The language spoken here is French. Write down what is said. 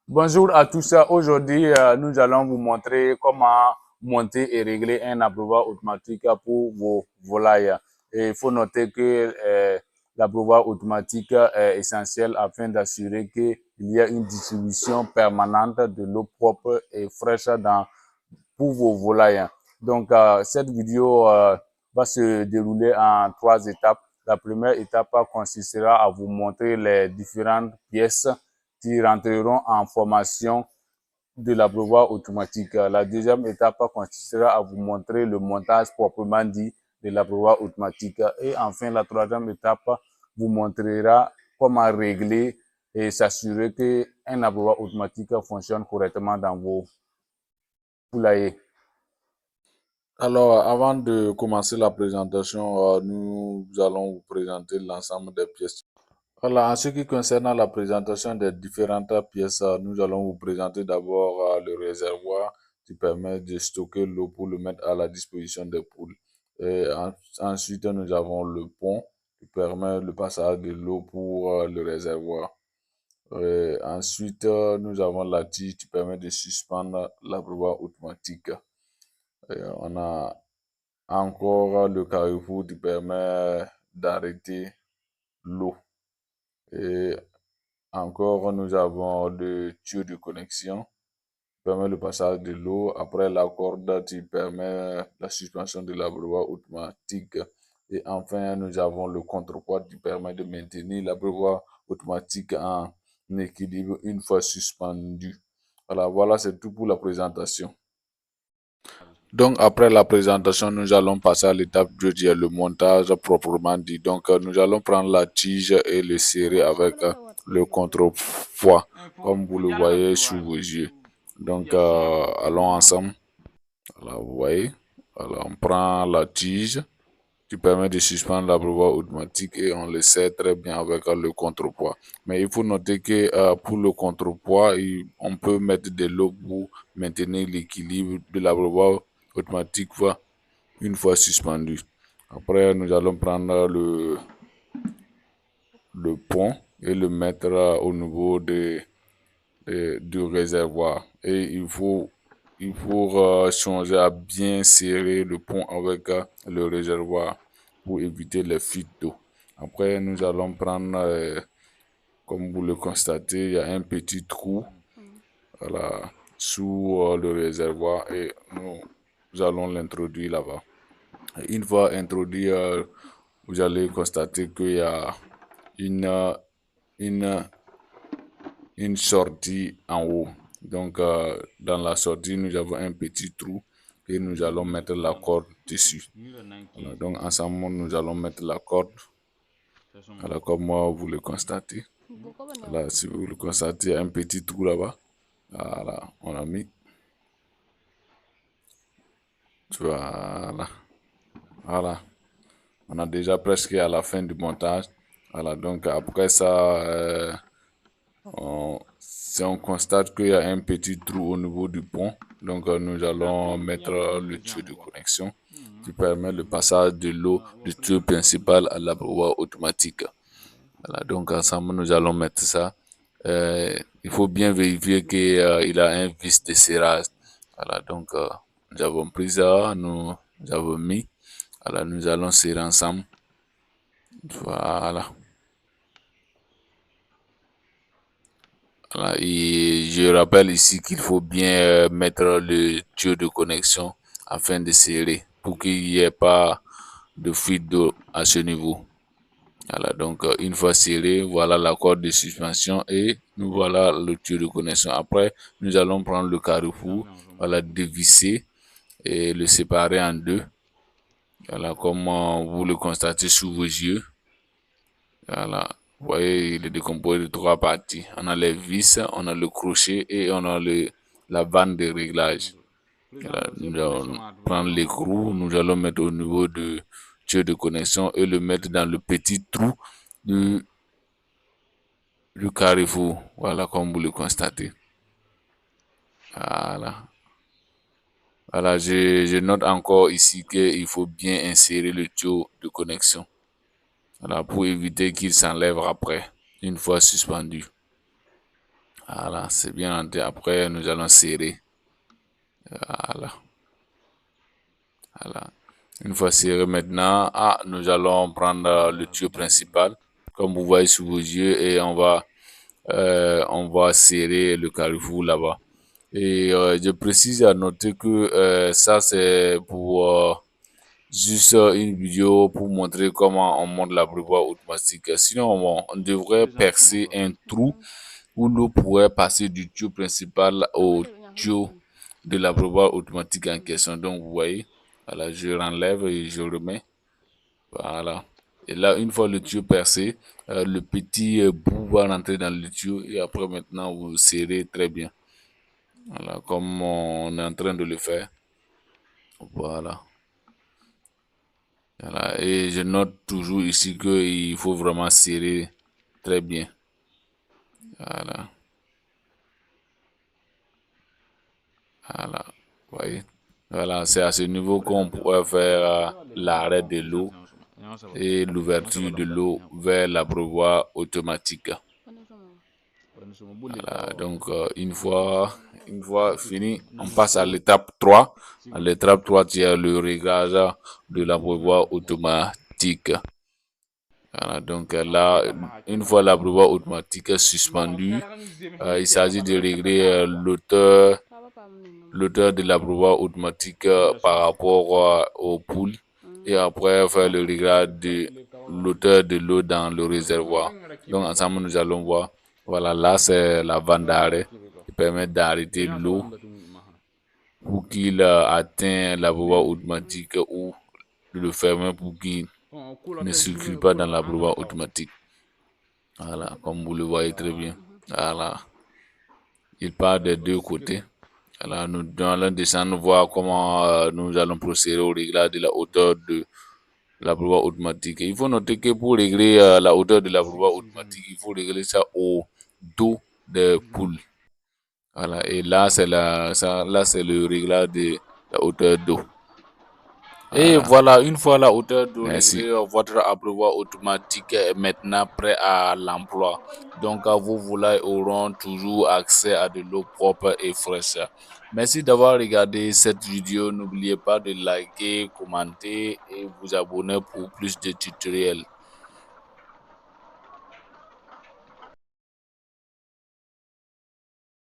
Bonjour à tous. Aujourd'hui, nous allons vous montrer comment monter et régler un abreuvoir automatique pour vos volailles. Et il faut noter que l'abreuvoir automatique est essentiel afin d'assurer qu'il y a une distribution permanente de l'eau propre et fraîche pour vos volailles. Donc, cette vidéo va se dérouler en 3 étapes. La première étape consistera à vous montrer les différentes pièces qui rentreront en formation de l'abreuvoir automatique. La deuxième étape consistera à vous montrer le montage proprement dit de l'abreuvoir automatique. Et enfin, la troisième étape vous montrera comment régler et s'assurer qu'un abreuvoir automatique fonctionne correctement dans vos poulaillers. Alors, avant de commencer la présentation, nous allons vous présenter l'ensemble des pièces. Voilà, en ce qui concerne la présentation des différentes pièces, nous allons vous présenter d'abord le réservoir qui permet de stocker l'eau pour le mettre à la disposition des poules. Ensuite, nous avons le pont qui permet le passage de l'eau pour le réservoir. Ensuite, nous avons la tige qui permet de suspendre l'abreuvoir automatique. On a encore le carrefour qui permet d'arrêter l'eau. Et encore, nous avons le tuyau de connexion qui permet le passage de l'eau. Après, la corde qui permet la suspension de l'abreuvoir automatique. Et enfin, nous avons le contrepoids qui permet de maintenir l'abreuvoir automatique en équilibre une fois suspendu. Voilà, c'est tout pour la présentation. Donc, après la présentation, nous allons passer à l'étape 2 qui est le montage proprement dit. Donc, nous allons prendre la tige et le serrer avec le contrepoids, comme vous le voyez sous vos yeux. Donc, allons ensemble. Voilà, vous voyez. Alors, on prend la tige qui permet de suspendre l'abreuvoir automatique et on le serre très bien avec le contrepoids. Mais il faut noter que pour le contrepoids, on peut mettre de l'eau pour maintenir l'équilibre de l'abreuvoir automatique une fois suspendu. Après, nous allons prendre le pont et le mettre au niveau du réservoir. Et il faut changer à bien serrer le pont avec le réservoir pour éviter les fuites d'eau. Après, nous allons prendre, comme vous le constatez, il y a un petit trou voilà, sous le réservoir et nous allons l'introduire là-bas. Une fois introduit, vous allez constater qu'il y a une, une, une sortie en haut. Donc, dans la sortie, nous avons un petit trou et nous allons mettre la corde dessus. Voilà, donc, ensemble, nous allons mettre la corde. Voilà, comme vous le constatez. Voilà, si vous le constatez, il y a un petit trou là-bas. Voilà, on a mis. Voilà. Voilà. On a déjà presque à la fin du montage. Voilà, donc après ça, si on constate qu'il y a un petit trou au niveau du pont, donc nous allons mettre le tuyau de connexion qui permet le passage de l'eau du tuyau principal à l'abreuvoir automatique. Voilà, donc ensemble, nous allons mettre ça. Il faut bien vérifier qu'il a un vis de serrage. Voilà, donc nous avons pris ça, nous avons mis. Voilà, nous allons serrer ensemble. Voilà. Voilà, et je rappelle ici qu'il faut bien mettre le tuyau de connexion afin de serrer pour qu'il n'y ait pas de fuite d'eau à ce niveau. Voilà, donc une fois serré, voilà la corde de suspension et nous voilà le tuyau de connexion. Après, nous allons prendre le carrefour, voilà, dévisser et le séparer en deux. Voilà, comme vous le constatez sous vos yeux. Voilà. Vous voyez, il est décomposé de 3 parties. On a les vis, on a le crochet et on a la bande de réglage. Voilà. Nous allons prendre l'écrou, nous allons mettre au niveau du tuyau de connexion et le mettre dans le petit trou du, du carrefour. Voilà, comme vous le constatez. Voilà. Voilà, je note encore ici qu'il faut bien insérer le tuyau de connexion. Voilà, pour éviter qu'il s'enlève après, une fois suspendu. Voilà, c'est bien rentré. Après, nous allons serrer. Voilà, voilà. Une fois serré maintenant, nous allons prendre le tuyau principal, comme vous voyez sous vos yeux, et on va serrer le carrefour là-bas. Et je précise à noter que ça, c'est pour juste une vidéo pour montrer comment on monte l'abreuvoir automatique. Sinon, on devrait percer un trou où l'eau pourrait passer du tuyau principal au tuyau de l'abreuvoir automatique en question. Donc, vous voyez, voilà, je renlève et je remets. Voilà. Et là, une fois le tuyau percé, le petit bout va rentrer dans le tuyau et après, maintenant, vous serrez très bien. Voilà, comme on est en train de le faire. Voilà. Voilà. Et je note toujours ici qu'il faut vraiment serrer très bien. Voilà. Voilà. Vous voyez? Voilà, c'est à ce niveau qu'on pourrait faire l'arrêt de l'eau et l'ouverture de l'eau vers l'abreuvoir automatique. Voilà, donc une fois fini, on passe à l'étape 3. À l'étape 3, tu as le réglage de l'abreuvoir automatique. Voilà, donc là, une fois l'abreuvoir automatique est suspendu, il s'agit de régler l'auteur de l'abreuvoir automatique par rapport aux poules et après faire le réglage de l'auteur de l'eau dans le réservoir. Donc ensemble, nous allons voir. Voilà, là c'est la vanne d'arrêt qui permet d'arrêter l'eau pour qu'il atteigne l'abreuvoir automatique ou de le fermer pour qu'il ne circule pas dans l'abreuvoir automatique. Voilà, comme vous le voyez très bien. Voilà, il part des deux côtés. Alors, nous allons descendre voir comment nous allons procéder au réglage de la hauteur de l'abreuvoir automatique. Il faut noter que pour régler la hauteur de l'abreuvoir automatique, il faut régler ça au dos des poules. Voilà, et là, là, c'est le réglage de la hauteur d'eau. Et voilà, une fois la hauteur d'eau réglée, votre abreuvoir automatique est maintenant prêt à l'emploi. Donc, vos volailles auront toujours accès à de l'eau propre et fraîche. Merci d'avoir regardé cette vidéo. N'oubliez pas de liker, commenter et vous abonner pour plus de tutoriels.